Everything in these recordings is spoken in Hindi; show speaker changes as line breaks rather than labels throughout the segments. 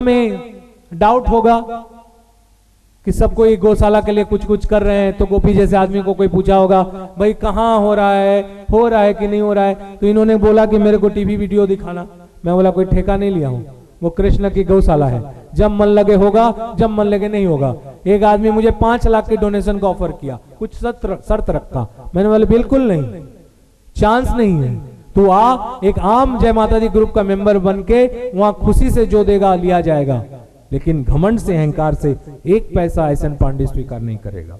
में डाउट होगा कि सब कोई गौशाला के लिए कुछ कुछ कर रहे हैं, तो गोपी जैसे आदमी को कोई पूछा होगा भाई कहाँ हो रहा है कि नहीं हो रहा है, तो इन्होंने बोला कि मेरे को टीवी वीडियो दिखाना। मैं बोला कोई ठेका नहीं लिया हूँ, वो कृष्ण की गौशाला है, जब मन लगे होगा, जब मन लगे नहीं होगा। एक आदमी मुझे 5 लाख की डोनेशन का ऑफर किया, कुछ शर्त रखा, मैंने बोला बिल्कुल नहीं, चांस नहीं है, तू आ, एक आम जय माता दी ग्रुप का मेंबर बन के वहां खुशी से जो देगा लिया जाएगा, लेकिन घमंड से अहंकार से एक पैसा एसएन पांडे स्वीकार नहीं करेगा।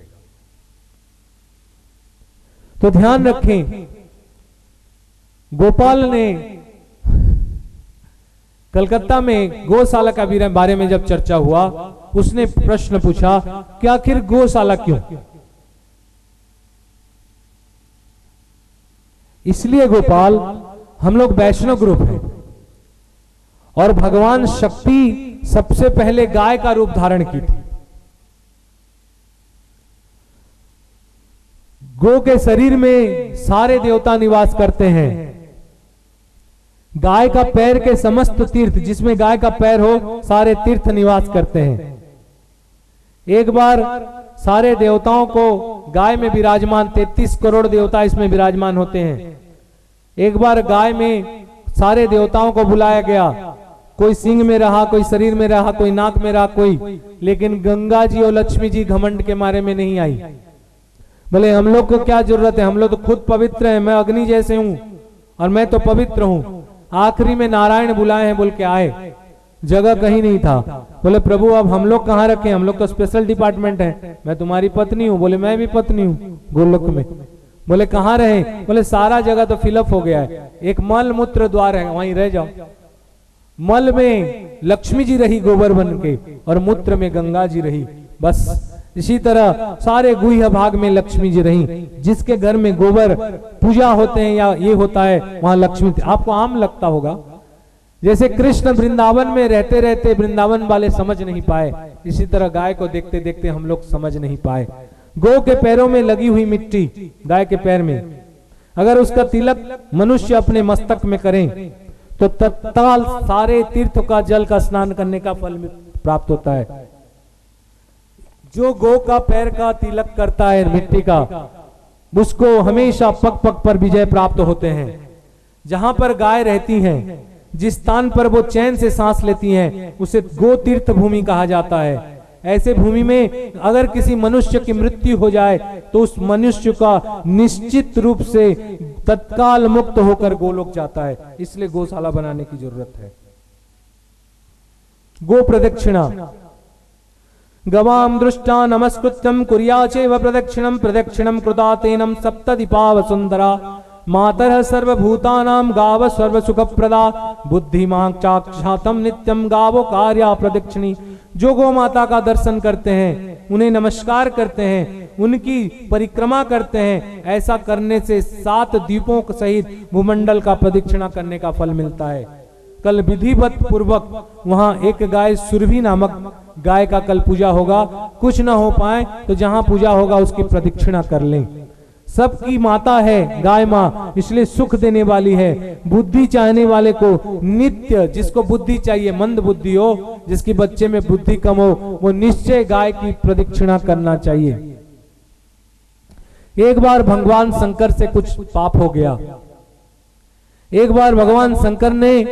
तो ध्यान रखें, गोपाल ने कलकत्ता में गौशाला का बारे में जब चर्चा हुआ, उसने प्रश्न पूछा कि आखिर गौशाला क्यों? इसलिए गोपाल, हम लोग वैष्णव ग्रुप हैं और भगवान शक्ति सबसे पहले गाय का रूप धारण की थी। गो के शरीर में सारे देवता निवास करते हैं। गाय का पैर के समस्त तीर्थ, जिसमें गाय का पैर हो, सारे तीर्थ निवास करते हैं। एक बार सारे देवताओं को गाय में विराजमान, 33 करोड़ देवता इसमें विराजमान होते हैं। एक बार गाय में सारे देवताओं को बुलाया गया, कोई सिंह में रहा, कोई शरीर में रहा, कोई नाक में रहा, कोई, लेकिन गंगा जी और लक्ष्मी जी घमंड के मारे में नहीं आई। बोले हम लोग को क्या जरूरत है, हम लोग तो खुद पवित्र हैं, मैं अग्नि जैसे हूं और मैं तो पवित्र हूं। आखिरी में नारायण बुलाए हैं बोल के आए, जगह कहीं नहीं था। बोले प्रभु अब हम लोग कहाँ रखें, हम लोग तो स्पेशल डिपार्टमेंट है, मैं तुम्हारी पत्नी हूँ। बोले मैं भी पत्नी हूँ गोलोक में। बोले कहाँ रहे? बोले सारा जगह तो फिलअप हो गया है, एक मल मूत्र द्वार है, वहीं रह जाओ। मल में लक्ष्मी जी रही गोबर बन के और मूत्र में गंगा जी रही, बस। इसी तरह सारे गुह्य भाग में लक्ष्मी जी रही। जिसके घर में गोबर पूजा होते हैं या ये होता है, वहां लक्ष्मी। आपको आम लगता होगा, जैसे कृष्ण वृंदावन में रहते रहते वृंदावन वाले समझ नहीं पाए, इसी तरह गाय को देखते देखते हम लोग समझ नहीं पाए। गौ के पैरों में लगी हुई मिट्टी, गाय के पैर में, अगर उसका तिलक मनुष्य अपने मस्तक में करें तो तत्काल सारे तीर्थों का जल का स्नान करने का फल प्राप्त होता है। जो गौ का पैर का तिलक करता है मिट्टी का, उसको हमेशा पग पग पर विजय प्राप्त होते हैं। जहां पर गाय रहती हैं, जिस स्थान पर वो चैन से सांस लेती हैं, उसे गो तीर्थ भूमि कहा जाता है। ऐसे भूमि में अगर किसी मनुष्य की मृत्यु हो जाए तो उस मनुष्य का निश्चित रूप से तत्काल मुक्त होकर गोलोक जाता है। इसलिए गौशाला बनाने की जरूरत है। गो प्रदक्षिणा, गवाम दृष्टा नमस्कृत्यम कुर्याचेव प्रदक्षिणम, प्रदक्षिणम कृता तेनम सप्तदीपाव सुंदरा, मातरः सर्वभूतानां गाव सर्व सुख प्रदा, बुद्धिमां चाक्षातम नित्यम गावो कार्या प्रदक्षिणी। जो गौ माता का दर्शन करते हैं, उन्हें नमस्कार करते हैं, उनकी परिक्रमा करते हैं, ऐसा करने से 7 द्वीपों सहित भूमंडल का प्रदक्षिणा करने का फल मिलता है। कल विधिवत पूर्वक वहां एक गाय सुरभि नामक गाय का कल पूजा होगा। कुछ ना हो पाए तो जहां पूजा होगा उसकी प्रदक्षिणा कर लें। सबकी माता है गाय माँ, इसलिए सुख देने वाली है। बुद्धि चाहने वाले को नित्य, जिसको बुद्धि चाहिए, मंद बुद्धि हो, जिसकी बच्चे में बुद्धि कम हो, वो निश्चय गाय की प्रदक्षिणा करना चाहिए। एक बार भगवान शंकर से कुछ पाप हो गया। एक बार भगवान शंकर ने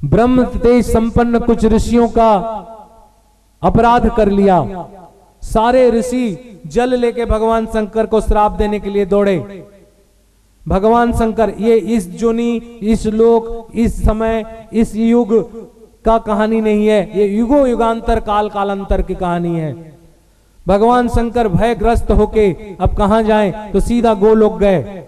ब्रह्म तेज संपन्न कुछ ऋषियों का अपराध कर लिया। सारे ऋषि जल लेके भगवान शंकर को श्राप देने के लिए दौड़े। भगवान शंकर, ये इस जोनी, इस लोक, इस समय, इस युग का कहानी नहीं है, ये युगो युगांतर काल कालांतर की कहानी है। भगवान शंकर भयग्रस्त होके अब कहां जाएं, तो सीधा गोलोक गए।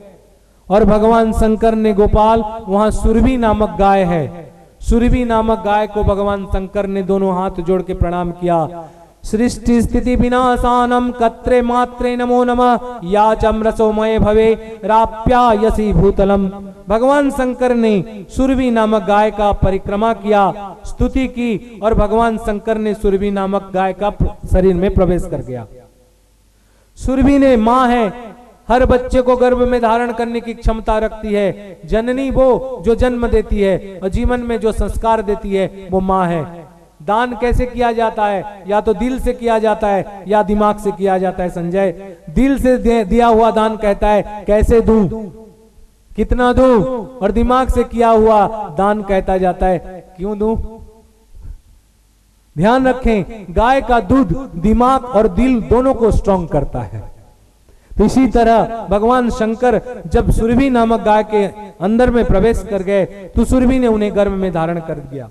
और भगवान शंकर ने गोपाल, वहां सुरभि नामक गाय है, सुरभि नामक गाय को भगवान शंकर ने दोनों हाथ जोड़ के प्रणाम किया। सृष्टि स्थिति विनाशानम कत्रे मात्रे नमो नमः, या चम्रसोमय भवे राप्यायसी भूतलम। भगवान शंकर ने सुरभि नामक गाय का परिक्रमा किया, स्तुति की, और भगवान शंकर ने सुरभि नामक गाय का शरीर में प्रवेश कर गया। सुरभि ने मां है, हर बच्चे को गर्भ में धारण करने की क्षमता रखती है। जननी वो जो जन्म देती है और जीवन में जो संस्कार देती है वो माँ है। दान कैसे किया जाता है? या तो दिल से किया जाता है या दिमाग से किया जाता है। संजय, दिल से दिया हुआ दान कहता है कैसे दूं, कितना दूं, और दिमाग से किया हुआ दान कहता जाता है क्यों दूं। ध्यान रखें, गाय का दूध दिमाग और दिल दोनों को स्ट्रांग करता है। तो इसी तरह भगवान शंकर जब सुरभि नामक गाय के अंदर में प्रवेश कर गए तो सुरभि ने उन्हें गर्भ में धारण कर दिया।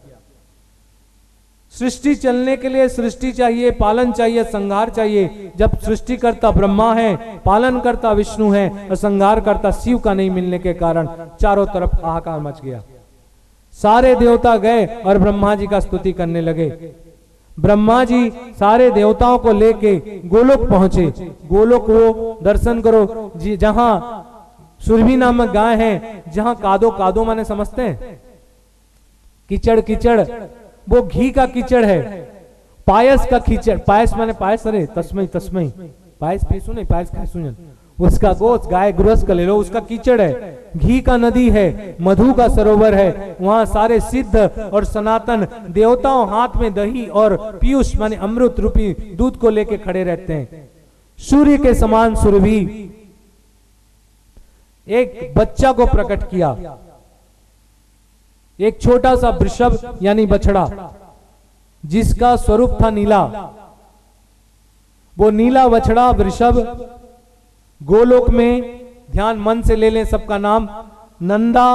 सृष्टि चलने के लिए सृष्टि चाहिए, पालन चाहिए, संहार चाहिए। जब सृष्टिकर्ता ब्रह्मा है, पालन करता विष्णु है और संहार करता शिव का नहीं मिलने के कारण चारों तरफ हाहाकार मच गया। सारे देवता गए और ब्रह्मा जी का स्तुति करने लगे। ब्रह्मा जी सारे देवताओं को लेके गोलोक पहुंचे। गोलोक वो दर्शन करो जहां सुरभि नामक गाय है, जहां कादो, कादो माने समझते हैं, कीचड़, कीचड़, वो घी का कीचड़ है। पायस का कीचड़, पायस माने पायस, अरे तस्मय तस्मय, पायस पीसू नहीं, पायस खासू नहीं, उसका गोश्त गाय गुरस का ले लो, उसका कीचड़ है। घी का नदी है, मधु का सरोवर है, वहां सारे सिद्ध और सनातन देवताओं हाथ में दही और पीयूष माने अमृत रूपी दूध को लेके खड़े रहते हैं। सूर्य के समान सुरभि एक बच्चा को प्रकट किया। एक छोटा सा वृषभ यानी बछड़ा, जिसका स्वरूप था नीला। वो नीला बछड़ा वृषभ गोलोक में, ध्यान मन से ले लें सबका नाम, नंदा,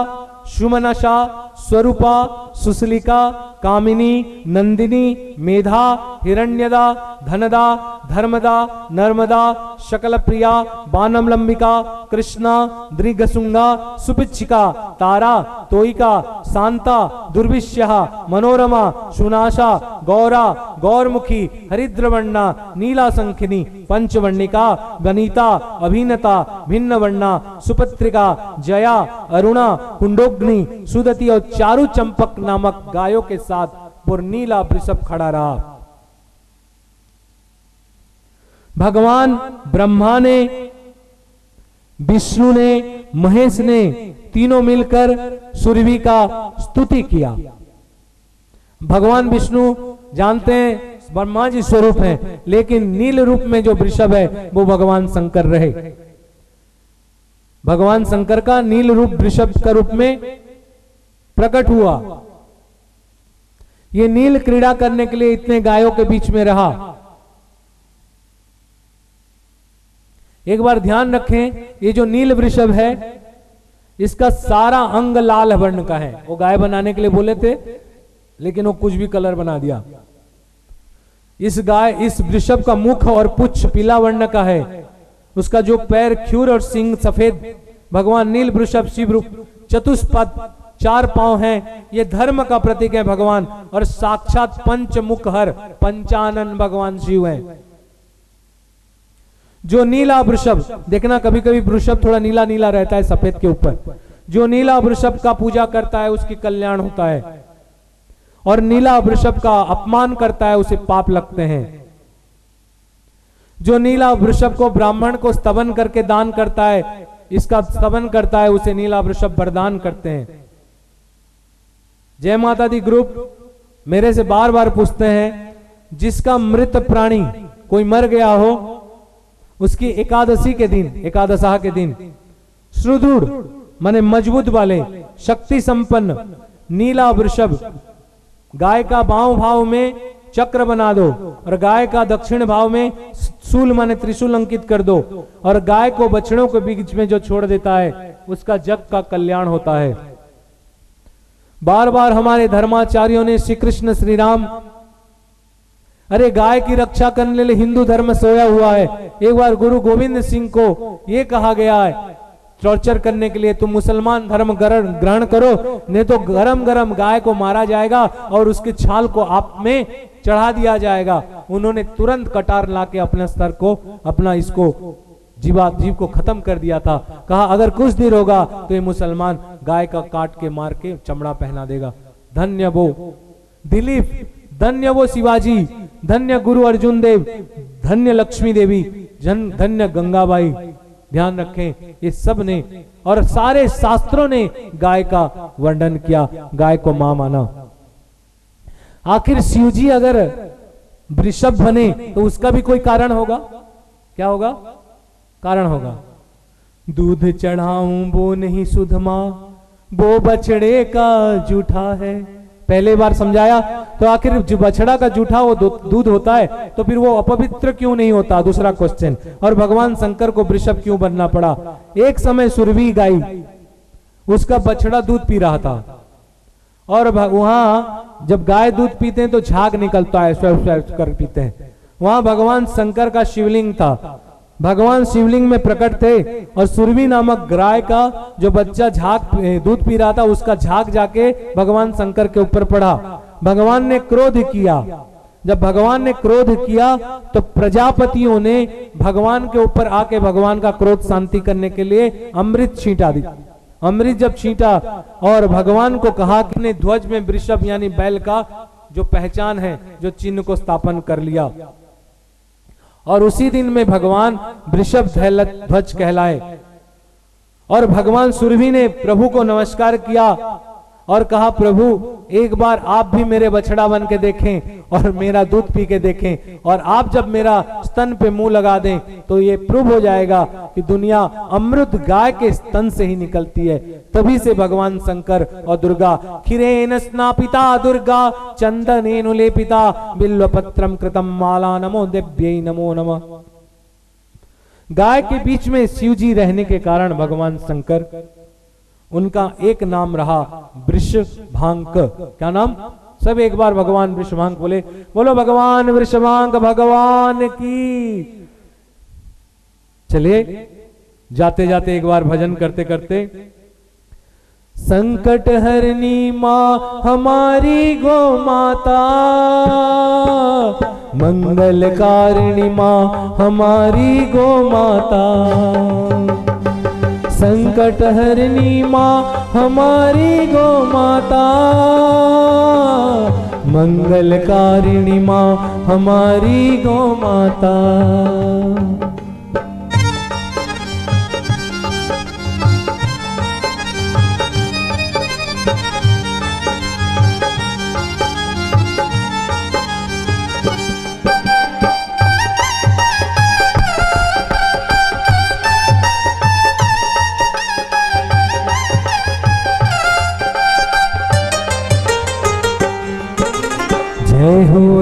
सुमनसा, स्वरूपा, सुसलिका, कामिनी, नंदिनी, मेधा, हिरण्यदा, धनदा, धर्मदा, नर्मदा, शकलप्रिया, बानमलंबिका, कृष्णा, दृगसुंगा, सुपिच्छिका, तारा, तोयिका, शांता, दुर्विश्या, मनोरमा, सुनाशा, गौरा, गौरमुखी, हरिद्रवर्णा, नीला संखिनी, पंचवर्णिका, वनीता, अभिनता, भिन्नवर्णा, सुपत्रिका, जया, अरुणा, कुंडोग्नि, सुदति और चारु चंपक नामक गायों के साथ नीला वृषभ खड़ा रहा। भगवान ब्रह्मा ने, विष्णु ने, महेश ने तीनों मिलकर सुरभि का स्तुति किया। भगवान विष्णु जानते हैं ब्रह्मा जी स्वरूप हैं, लेकिन नील रूप में जो वृषभ है वो भगवान शंकर रहे। भगवान शंकर का नील रूप वृषभ का रूप में प्रकट हुआ। ये नील क्रीड़ा करने के लिए इतने गायों के बीच में रहा। एक बार ध्यान रखें, ये जो नील वृषभ है इसका सारा अंग लाल वर्ण का है। वो गाय बनाने के लिए बोले थे, लेकिन वो कुछ भी कलर बना दिया। इस वृषभ का मुख और पुच्छ पीला वर्ण का है। उसका जो पैर, ख्यूर और सिंह सफेद। भगवान नील वृषभ शिव रूप, चतुष्पद, 4 पांव हैं। ये धर्म का प्रतीक है भगवान, और साक्षात पंचमुखहर पंचानन भगवान शिव हैं। जो नीला वृषभ, देखना कभी कभी वृषभ थोड़ा नीला नीला रहता है सफेद के ऊपर। जो नीला वृषभ का पूजा करता है उसकी कल्याण होता है, और नीला वृषभ का अपमान करता है उसे पाप लगते हैं। जो नीला वृषभ को ब्राह्मण को स्तवन करके दान करता है, इसका स्तवन करता है, उसे नीला वृषभ वरदान करते हैं। जय माता दी ग्रुप मेरे से बार बार पूछते हैं, जिसका मृत प्राणी कोई मर गया हो, उसकी एकादशी के दिन, एकादशाह के दिन सुदृढ़ माने मजबूत वाले, शक्ति संपन्न नीला वृषभ गाय का बांव भाव में चक्र बना दो, और गाय का दक्षिण भाव में शूल माने त्रिशूल अंकित कर दो, और गाय को बछड़ों के बीच में जो छोड़ देता है उसका जग का कल्याण होता है। बार बार हमारे धर्माचार्यों ने, श्री कृष्ण श्री राम, अरे गाय की रक्षा करने के लिए हिंदू धर्म सोया हुआ है। एक बार गुरु गोविंद सिंह को यह कहा गया है टॉर्चर करने के लिए, तुम मुसलमान धर्म ग्रहण करो, नहीं तो गरम गरम गाय को मारा जाएगा और उसकी छाल को आप में चढ़ा दिया जाएगा। उन्होंने तुरंत कटार लाके अपने स्तर को, अपना इसको जीव को खत्म कर दिया था। कहा अगर कुछ देर होगा तो ये मुसलमान गाय का काट के मार के चमड़ा पहना देगा। धन्य वो दिलीप, धन्य वो शिवाजी, धन्य गुरु अर्जुन देव, धन्य लक्ष्मी देवी, धन्य गंगाबाई। ध्यान रखें, ये सब ने और सारे शास्त्रों ने गाय का वर्णन किया, गाय को मां माना। आखिर शिव जी अगर वृषभ बने तो उसका भी कोई कारण होगा, क्या होगा? कारण होगा। दूध चढ़ाऊं वो नहीं सुध मां, वो बछड़े का जूठा है। पहले बार समझाया। तो आखिर जो बछड़ा का जूठा वो दूध होता है तो फिर वो अपवित्र क्यों नहीं होता? दूसरा क्वेश्चन। और भगवान शंकर को वृषभ क्यों बनना पड़ा? एक समय सुरभि गाय, उसका बछड़ा दूध पी रहा था और वहां जब गाय दूध पीते हैं तो झाग निकलता है, स्व स्व कर पीते हैं। वहां भगवान शंकर का शिवलिंग था, भगवान शिवलिंग में प्रकट थे और सुरभि नामक गाय का जो बच्चा झाग दूध पी रहा था उसका झाग जाके भगवान शंकर के ऊपर पड़ा। भगवान ने क्रोध किया। जब भगवान ने क्रोध किया तो प्रजापतियों ने भगवान के ऊपर आके भगवान का क्रोध शांति करने के लिए अमृत छींटा दी। अमृत जब छींटा और भगवान को कहा कि ने ध्वज में वृषभ यानी बैल का जो पहचान है, जो चिन्ह को स्थापन कर लिया और उसी दिन में भगवान वृषभ ध्वज कहलाए। और भगवान सुरभि ने प्रभु को नमस्कार किया और कहा, प्रभु एक बार आप भी मेरे बछड़ा बन के देखें और मेरा दूध पी के देखें, और आप जब मेरा स्तन पे मुंह लगा दें तो ये प्रूव हो जाएगा कि दुनिया अमृत गाय के स्तन से ही निकलती है। तभी से भगवान शंकर और दुर्गा खिरेन स्नापिता दुर्गा चंदनेन लेपिता बिल्वपत्रम कृतम माला नमो देव्यै नमो नमः। गाय के बीच में शिव जी रहने के कारण भगवान शंकर, उनका एक नाम रहा वृषभांक। क्या नाम? सब एक बार भगवान वृषभांक बोले। बोलो भगवान वृषभांक भगवान की। चलिए जाते जाते एक बार भजन करते करते, संकट हरनी माँ हमारी गो माता, मंगलकारिणी माँ हमारी गो माता, संकट हरनी माँ हमारी गो माता, मंगलकारिणी माँ हमारी गो माता।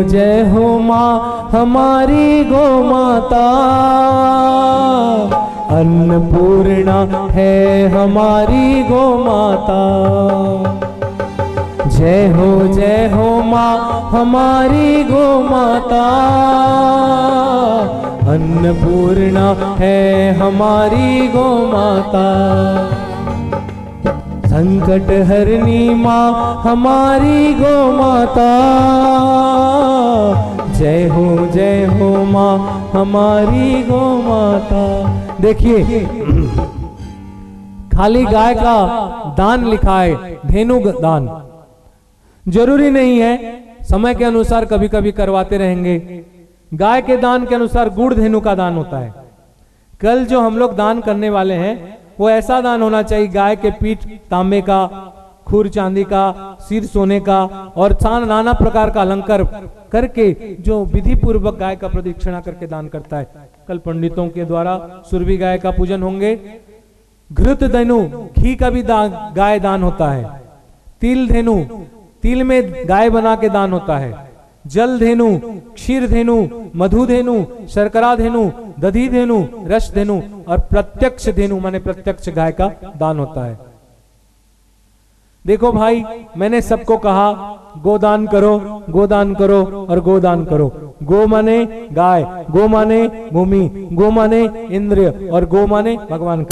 जय हो माँ हमारी गो माता, अन्नपूर्णा है हमारी गो माता। जय हो माँ हमारी गो माता, अन्नपूर्णा है हमारी गो माता। संकट हरनी माँ हमारी गो माता, जय हो माँ हमारी गो माता। देखिए खाली गाय का दान लिखा है, धेनु दान जरूरी नहीं है, समय के अनुसार कभी कभी करवाते रहेंगे। गाय के दान के अनुसार गुड़ धेनु का दान होता है। कल जो हम लोग दान करने वाले हैं वो ऐसा दान होना चाहिए, गाय के पीठ तांबे का, खुर चांदी का, सिर सोने का और नाना प्रकार का अलंकार करके जो विधि पूर्वक गाय का प्रदक्षिणा करके दान करता है। कल पंडितों के द्वारा सुरभि गाय का पूजन होंगे। घृत धेनु घी का भी गाय दान होता है। तिल धेनु तिल में गाय बना के दान होता है। जल धेनु, क्षीर धेनु, मधु धेनु, शर्करा धेनु, दधी धेनु, रस धेनु और प्रत्यक्ष धेनु माने प्रत्यक्ष गाय का दान होता है। देखो भाई, मैंने सबको कहा गोदान करो, गोदान करो और गोदान करो। गो माने गाय, गो माने भूमि, गो माने इंद्रिय और गो माने भगवान।